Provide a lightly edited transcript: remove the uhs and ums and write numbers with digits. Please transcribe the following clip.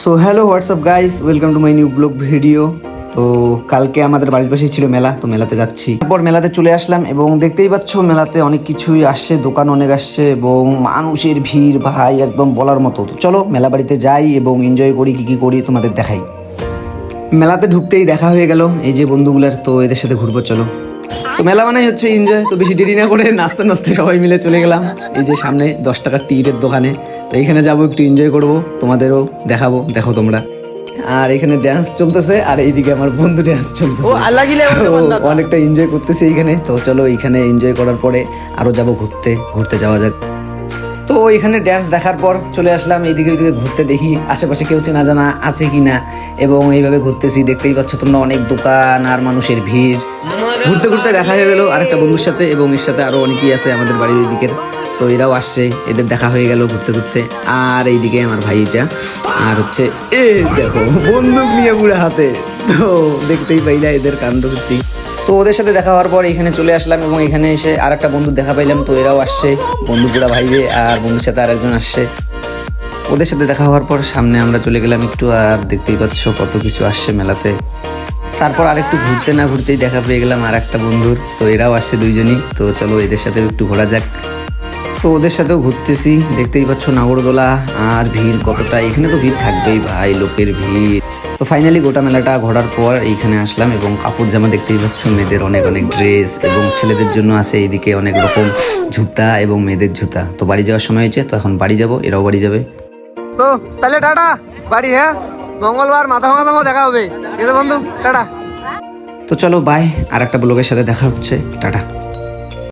So hello WhatsApp guys, welcome to my new blog video. তো কালকে আমাদের বাড়ির পাশেই ছিল মেলা, তো মেলাতে যাচ্ছি। তারপর মেলাতে চলে আসলাম এবং দেখতেই পাচ্ছ মেলাতে অনেক কিছুই আসছে, দোকান অনেক আসছে এবং মানুষের ভিড় ভাই একদম বলার মতো। তো চলো মেলা বাড়িতে যাই এবং এনজয় করি, কি কি করি তোমাদের দেখাই। মেলাতে ঢুকতেই দেখা হয়ে গেল এই যে বন্ধুগুলার, তো এদের সাথে ঘুরবো চলো। তো মেলা মানেই হচ্ছে এনজয়, তো বেশি দেরি না করে নাচতে নাচতে সবাই মিলে চলে গেলাম এই যে সামনে 10 টাকার টিকিটের দোকানে। তো এইখানে যাবো, একটু এনজয় করবো, তোমাদেরও দেখাবো, দেখো তোমরা। আর এখানে ড্যান্স চলতেছে আর এইদিকে আমার বন্ধু ড্যান্স চলতেছে, তো অনেকটা এনজয় করতেছি এইখানে। তো চলো এইখানে এনজয় করার পরে আরো যাব ঘুরতে যাওয়া যাক। তো এখানে ড্যান্স দেখার পর চলে আসলাম এইদিকে, ওইদিকে ঘুরতে, দেখি আশেপাশে কেউ চেনা জানা আছে কিনা। এবং এইভাবে ঘুরতেছি, দেখতেই পাচ্ছ তোমরা অনেক দোকান আর মানুষের ভিড়। ঘুরতে ঘুরতে দেখা হয়ে গেল আরেকটা বন্ধুর সাথে, এবং এর সাথে আরো অনেকেই আছে আমাদের বাড়ির দিকের। তো এরাও আসছে, এদের দেখা হয়ে গেল ঘুরতে ঘুরতে। আর এইদিকে আমার ভাইটা, আর হচ্ছে দেখো বন্দুক নিয়ে পুরো হাতে। তো দেখতেই পাইলা এদের কাণ্ড কীর্তি। তো ওদের সাথে দেখা হওয়ার পর এখানে চলে আসলাম এবং এখানে এসে আর একটা বন্ধু দেখা পাইলাম। তো এরাও আসছে, বন্ধু পুরা ভাইবে, আর বন্ধুর সাথে আরেকজন আসছে। ওদের সাথে দেখা হওয়ার পর সামনে আমরা চলে গেলাম একটু, আর দেখতেই পাচ্ছ কত কিছু আসছে মেলাতে। তারপর আরেকটু ঘুরতে না ঘুরতেই দেখা পেয়ে গেলাম আর একটা বন্ধুর, তো এরাও আসছে দুইজনই। তো চলো এদের সাথেও একটু ঘোরা যাক। তো ওদের সাথেও ঘুরতেছি, দেখতেই পাচ্ছ নাগরদোলা আর ভিড় কতটা। এখানে তো ভিড় থাকবেই ভাই, লোকের ভিড়। তো ফাইনালি গোটা মেলাটা ঘোরার পর এইখানে আসলাম এবং কাপড় জামা দেখতেই পাচ্ছ, মেয়েদের অনেক অনেক ড্রেস এবং ছেলেদের জন্য আছে এইদিকে অনেক রকম জুতা এবং মেয়েদের জুতা। তো বাড়ি যাওয়ার সময় হয়েছে, তো এখন বাড়ি যাব, এরাও বাড়ি যাবে। তো তাহলে টাটা বাড়ি, হ্যাঁ মঙ্গলবার মাথা ভাঙা দামও দেখা হবে, ঠিক আছে বন্ধু, টাটা। তো চলো বাই, আর একটা ব্লগের সাথে দেখা হচ্ছে, টাটা।